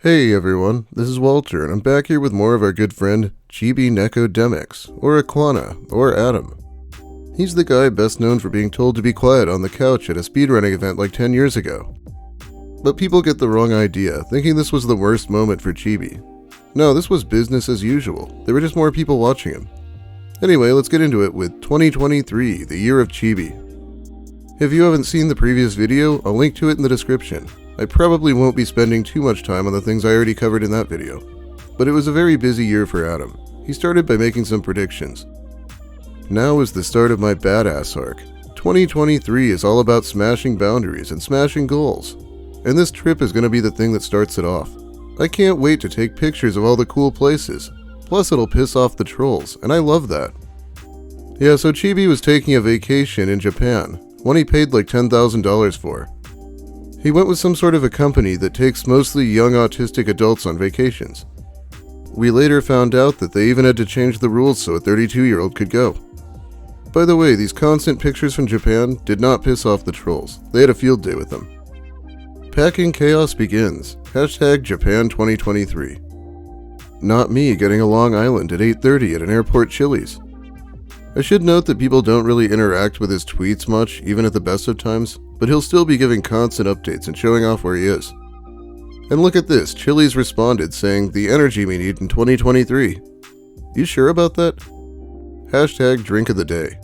Hey everyone, this is Walter, and I'm back here with more of our good friend Chibi Necodemics, or Aquana, or Adam. He's the guy best known for being told to be quiet on the couch at a speedrunning event like 10 years ago. But people get the wrong idea, thinking this was the worst moment for Chibi. No, this was business as usual. There were just more people watching him. Anyway, let's get into it with 2023, the year of Chibi. If you haven't seen the previous video, I'll link to it in the description. I probably won't be spending too much time on the things I already covered in that video. But it was a very busy year for Adam. He started by making some predictions. Now is the start of my badass arc. 2023 is all about smashing boundaries and smashing goals. And this trip is going to be the thing that starts it off. I can't wait to take pictures of all the cool places. Plus it'll piss off the trolls, and I love that. Yeah, so Chibi was taking a vacation in Japan, one he paid like $10,000 for. He went with some sort of a company that takes mostly young autistic adults on vacations. We later found out that they even had to change the rules so a 32-year-old could go. By the way, these constant pictures from Japan did not piss off the trolls. They had a field day with them. Packing chaos begins. Hashtag Japan 2023. Not me getting a Long Island at 8:30 at an airport Chili's. I should note that people don't really interact with his tweets much, even at the best of times, but he'll still be giving constant updates and showing off where he is. And look at this, Chili's responded saying, the energy we need in 2023. You sure about that? Hashtag drink of the day.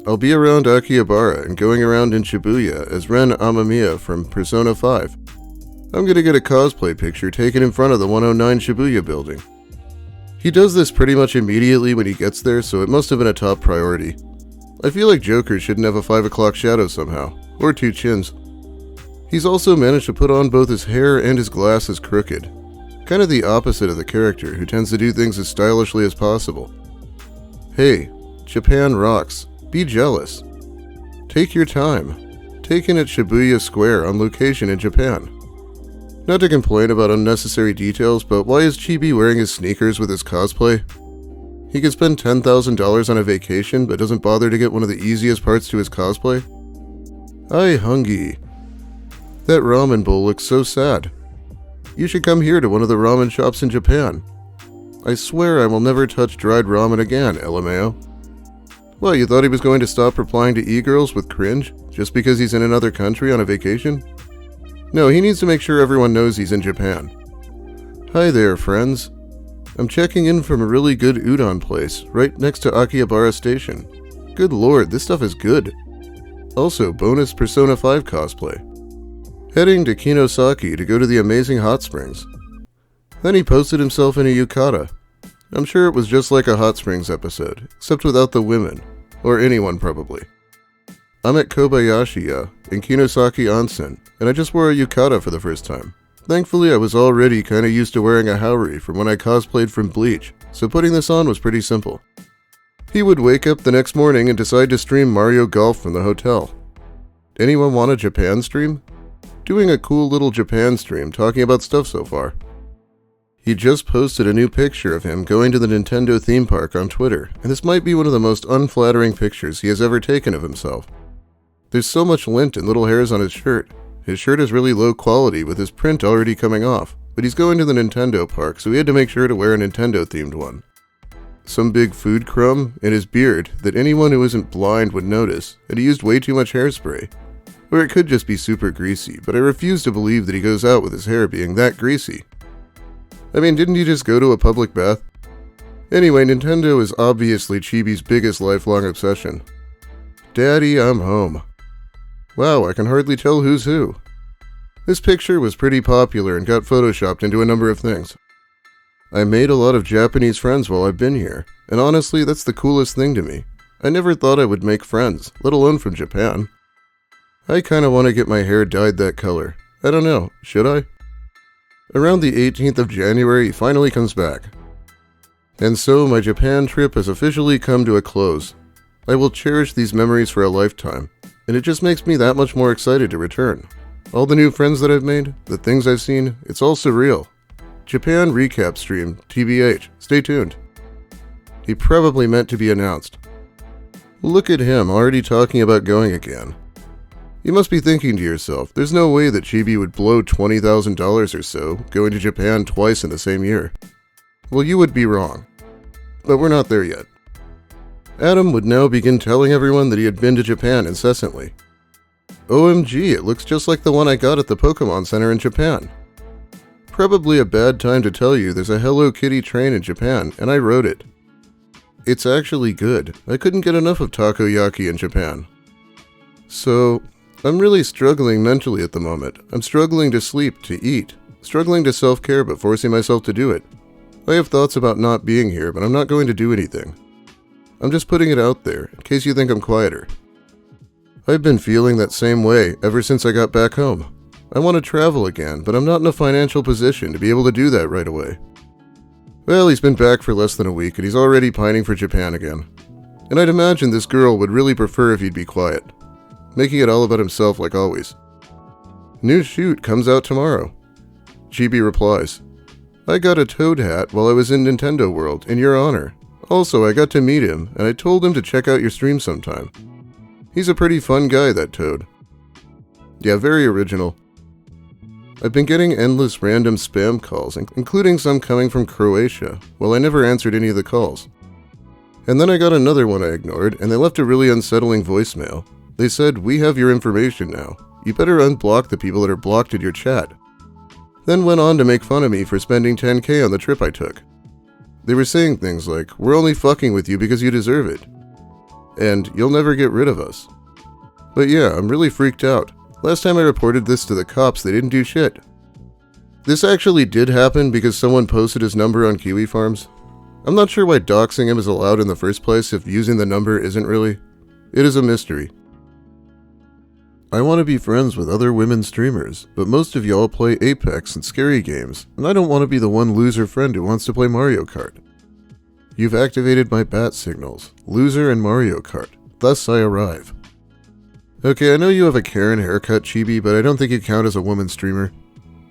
I'll be around Akihabara and going around in Shibuya as Ren Amamiya from Persona 5. I'm gonna get a cosplay picture taken in front of the 109 Shibuya building. He does this pretty much immediately when he gets there, so it must have been a top priority. I feel like Joker shouldn't have a 5 o'clock shadow somehow, or 2 chins. He's also managed to put on both his hair and his glasses crooked. Kind of the opposite of the character, who tends to do things as stylishly as possible. Hey, Japan rocks. Be jealous. Take your time. Taken at Shibuya Square on location in Japan. Not to complain about unnecessary details, but why is Chibi wearing his sneakers with his cosplay? He could spend $10,000 on a vacation, but doesn't bother to get one of the easiest parts to his cosplay? Ai hungry. That ramen bowl looks so sad. You should come here to one of the ramen shops in Japan. I swear I will never touch dried ramen again, LMAO. Well, you thought he was going to stop replying to e-girls with cringe, just because he's in another country on a vacation? No, he needs to make sure everyone knows he's in Japan. Hi there, friends. I'm checking in from a really good udon place, right next to Akihabara Station. Good lord, this stuff is good. Also, bonus Persona 5 cosplay. Heading to Kinosaki to go to the amazing hot springs. Then he posted himself in a yukata. I'm sure it was just like a hot springs episode, except without the women. Or anyone, probably. I'm at Kobayashi-ya, in Kinosaki Onsen, and I just wore a yukata for the first time. Thankfully, I was already kinda used to wearing a haori from when I cosplayed from Bleach, so putting this on was pretty simple. He would wake up the next morning and decide to stream Mario Golf from the hotel. Anyone want a Japan stream? Doing a cool little Japan stream talking about stuff so far. He just posted a new picture of him going to the Nintendo theme park on Twitter, and this might be one of the most unflattering pictures he has ever taken of himself. There's so much lint and little hairs on his shirt. His shirt is really low quality with his print already coming off, but he's going to the Nintendo park, so he had to make sure to wear a Nintendo-themed one. Some big food crumb in his beard that anyone who isn't blind would notice, and he used way too much hairspray. Or it could just be super greasy, but I refuse to believe that he goes out with his hair being that greasy. I mean, didn't he just go to a public bath? Anyway, Nintendo is obviously Chibi's biggest lifelong obsession. Daddy, I'm home. Wow, I can hardly tell who's who. This picture was pretty popular and got photoshopped into a number of things. I made a lot of Japanese friends while I've been here, and honestly, that's the coolest thing to me. I never thought I would make friends, let alone from Japan. I kinda wanna get my hair dyed that color. I don't know, should I? Around the 18th of January, he finally comes back. And so my Japan trip has officially come to a close. I will cherish these memories for a lifetime, and it just makes me that much more excited to return. All the new friends that I've made, the things I've seen, it's all surreal. Japan recap stream, TBH, stay tuned. He probably meant to be announced. Look at him, already talking about going again. You must be thinking to yourself, there's no way that Chibi would blow $20,000 or so going to Japan twice in the same year. Well, you would be wrong. But we're not there yet. Adam would now begin telling everyone that he had been to Japan incessantly. OMG, it looks just like the one I got at the Pokemon Center in Japan. Probably a bad time to tell you there's a Hello Kitty train in Japan, and I rode it. It's actually good. I couldn't get enough of takoyaki in Japan. So, I'm really struggling mentally at the moment. I'm struggling to sleep, to eat, struggling to self-care but forcing myself to do it. I have thoughts about not being here, but I'm not going to do anything. I'm just putting it out there, in case you think I'm quieter. I've been feeling that same way ever since I got back home. I want to travel again, but I'm not in a financial position to be able to do that right away. Well, he's been back for less than a week, and he's already pining for Japan again. And I'd imagine this girl would really prefer if he'd be quiet, making it all about himself like always. New shoot comes out tomorrow. Chibi replies, I got a Toad hat while I was in Nintendo World, in your honor. Also, I got to meet him, and I told him to check out your stream sometime. He's a pretty fun guy, that Toad. Yeah, very original. I've been getting endless random spam calls, including some coming from Croatia, while I never answered any of the calls. And then I got another one I ignored, and they left a really unsettling voicemail. They said, we have your information now. You better unblock the people that are blocked in your chat. Then went on to make fun of me for spending $10K on the trip I took. They were saying things like, we're only fucking with you because you deserve it. And you'll never get rid of us. But yeah, I'm really freaked out. Last time I reported this to the cops, they didn't do shit. This actually did happen because someone posted his number on Kiwi Farms. I'm not sure why doxing him is allowed in the first place if using the number isn't really. It is a mystery. I want to be friends with other women streamers, but most of y'all play Apex and scary games, and I don't want to be the one loser friend who wants to play Mario Kart. You've activated my bat signals, loser and Mario Kart, thus I arrive. Okay, I know you have a Karen haircut, Chibi, but I don't think you count as a woman streamer.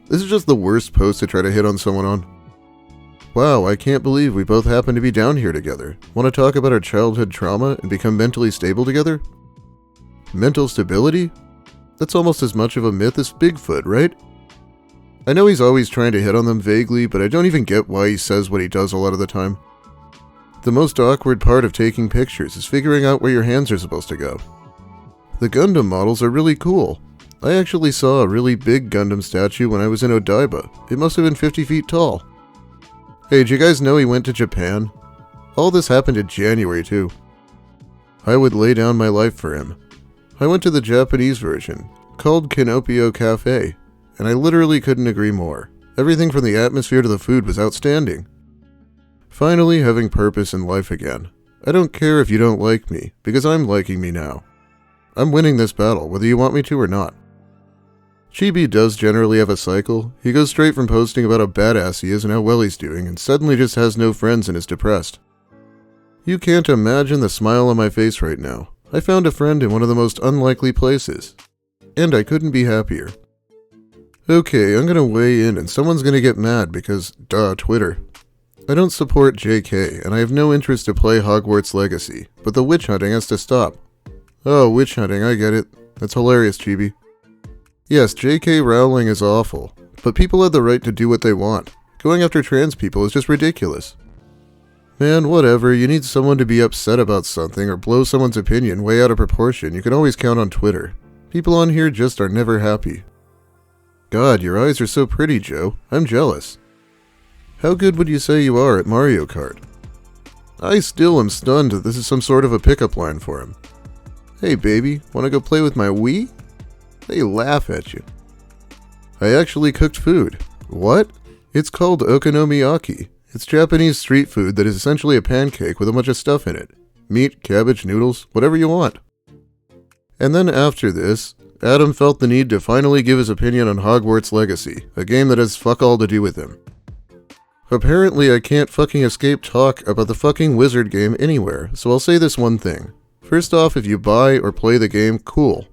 This is just the worst post to try to hit on someone on. Wow, I can't believe we both happen to be down here together. Want to talk about our childhood trauma and become mentally stable together? Mental stability? That's almost as much of a myth as Bigfoot, right? I know he's always trying to hit on them vaguely, but I don't even get why he says what he does a lot of the time. The most awkward part of taking pictures is figuring out where your hands are supposed to go. The Gundam models are really cool. I actually saw a really big Gundam statue when I was in Odaiba. It must have been 50 feet tall. Hey, did you guys know he went to Japan? All this happened in January too. I would lay down my life for him. I went to the Japanese version, called Kinopio Cafe, and I literally couldn't agree more. Everything from the atmosphere to the food was outstanding. Finally having purpose in life again. I don't care if you don't like me, because I'm liking me now. I'm winning this battle, whether you want me to or not. Chibi does generally have a cycle. He goes straight from posting about how badass he is and how well he's doing, and suddenly just has no friends and is depressed. You can't imagine the smile on my face right now. I found a friend in one of the most unlikely places. And I couldn't be happier. Okay, I'm gonna weigh in and someone's gonna get mad because, Twitter. I don't support JK, and I have no interest to play Hogwarts Legacy, but the witch hunting has to stop. Oh, witch hunting, I get it. That's hilarious, Chibi. Yes, JK Rowling is awful, but people have the right to do what they want. Going after trans people is just ridiculous. Man, whatever, you need someone to be upset about something or blow someone's opinion way out of proportion, you can always count on Twitter. People on here just are never happy. God, your eyes are so pretty, Joe. I'm jealous. How good would you say you are at Mario Kart? I still am stunned that this is some sort of a pickup line for him. Hey baby, wanna go play with my Wii? They laugh at you. I actually cooked food. What? It's called okonomiyaki. It's Japanese street food that is essentially a pancake with a bunch of stuff in it. Meat, cabbage, noodles, whatever you want. And then after this, Adam felt the need to finally give his opinion on Hogwarts Legacy, a game that has fuck all to do with him. Apparently I can't fucking escape talk about the fucking wizard game anywhere, so I'll say this one thing. First off, if you buy or play the game, cool.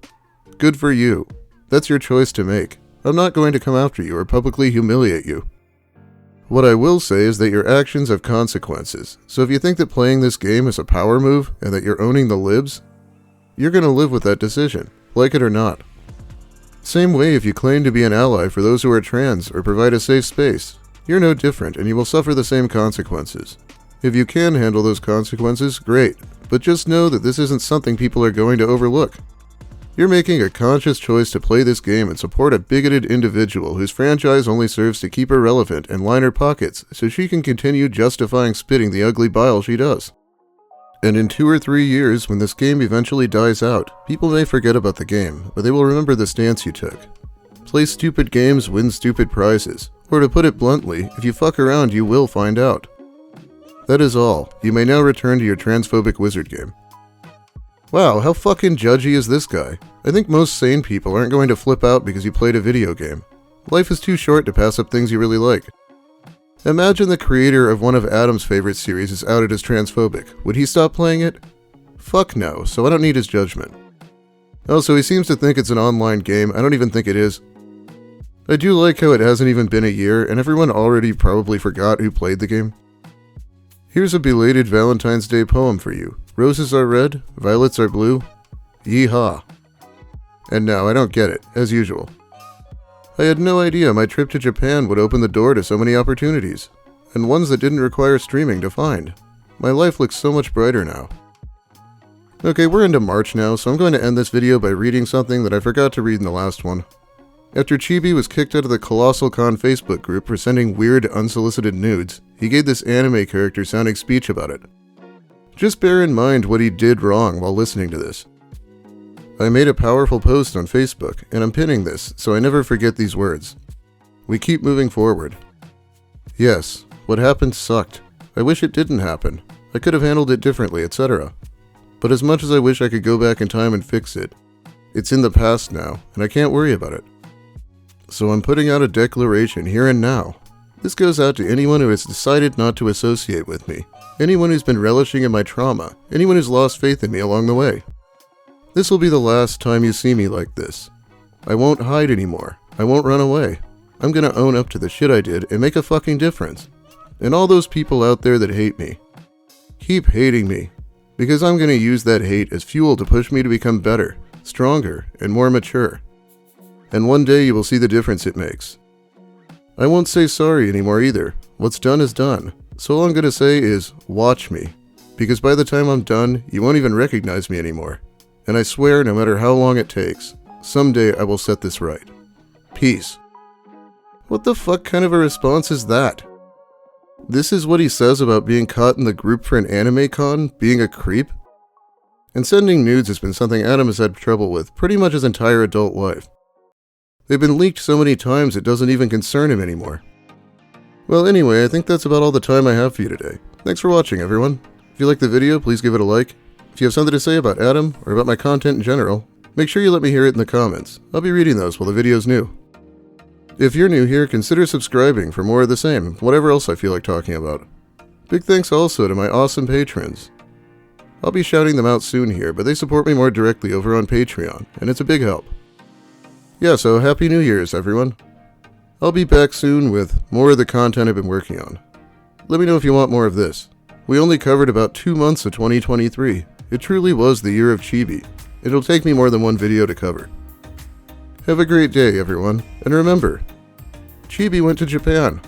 Good for you. That's your choice to make. I'm not going to come after you or publicly humiliate you. What I will say is that your actions have consequences, so if you think that playing this game is a power move and that you're owning the libs, you're gonna live with that decision, like it or not. Same way if you claim to be an ally for those who are trans or provide a safe space. You're no different and you will suffer the same consequences. If you can handle those consequences, great, but just know that this isn't something people are going to overlook. You're making a conscious choice to play this game and support a bigoted individual whose franchise only serves to keep her relevant and line her pockets so she can continue justifying spitting the ugly bile she does. And in 2 or 3 years, when this game eventually dies out, people may forget about the game, but they will remember the stance you took. Play stupid games, win stupid prizes. Or to put it bluntly, if you fuck around, you will find out. That is all. You may now return to your transphobic wizard game. Wow, how fucking judgy is this guy? I think most sane people aren't going to flip out because you played a video game. Life is too short to pass up things you really like. Imagine the creator of one of Adam's favorite series is outed as transphobic. Would he stop playing it? Fuck no, so I don't need his judgment. Also, he seems to think it's an online game. I don't even think it is. I do like how it hasn't even been a year, and everyone already probably forgot who played the game. Here's a belated Valentine's Day poem for you. Roses are red, violets are blue. Yeehaw. And now, I don't get it, as usual. I had no idea my trip to Japan would open the door to so many opportunities, and ones that didn't require streaming to find. My life looks so much brighter now. Okay, we're into March now, so I'm going to end this video by reading something that I forgot to read in the last one. After Chibi was kicked out of the Colossal Con Facebook group for sending weird, unsolicited nudes, he gave this anime character sounding speech about it. Just bear in mind what he did wrong while listening to this. I made a powerful post on Facebook, and I'm pinning this so I never forget these words. We keep moving forward. Yes, what happened sucked. I wish it didn't happen. I could have handled it differently, etc. But as much as I wish I could go back in time and fix it, it's in the past now, and I can't worry about it. So I'm putting out a declaration here and now. This goes out to anyone who has decided not to associate with me, anyone who's been relishing in my trauma, anyone who's lost faith in me along the way. This will be the last time you see me like this. I won't hide anymore. I won't run away. I'm gonna own up to the shit I did and make a fucking difference. And all those people out there that hate me, keep hating me, because I'm gonna use that hate as fuel to push me to become better, stronger, and more mature. And one day you will see the difference it makes. I won't say sorry anymore either. What's done is done. So all I'm gonna say is, watch me. Because by the time I'm done, you won't even recognize me anymore. And I swear, no matter how long it takes, someday I will set this right. Peace. What the fuck kind of a response is that? This is what he says about being caught in the group for an anime con, being a creep? And sending nudes has been something Adam has had trouble with pretty much his entire adult life. They've been leaked so many times it doesn't even concern him anymore. Well, anyway, I think that's about all the time I have for you today. Thanks for watching, everyone. If you liked the video, please give it a like. If you have something to say about Adam, or about my content in general, make sure you let me hear it in the comments. I'll be reading those while the video's new. If you're new here, consider subscribing for more of the same, whatever else I feel like talking about. Big thanks also to my awesome patrons. I'll be shouting them out soon here, but they support me more directly over on Patreon, and it's a big help. Yeah, so Happy New Year's, everyone. I'll be back soon with more of the content I've been working on. Let me know if you want more of this. We only covered about 2 months of 2023. It truly was the year of Chibi. It'll take me more than one video to cover. Have a great day, everyone, and remember, Chibi went to Japan.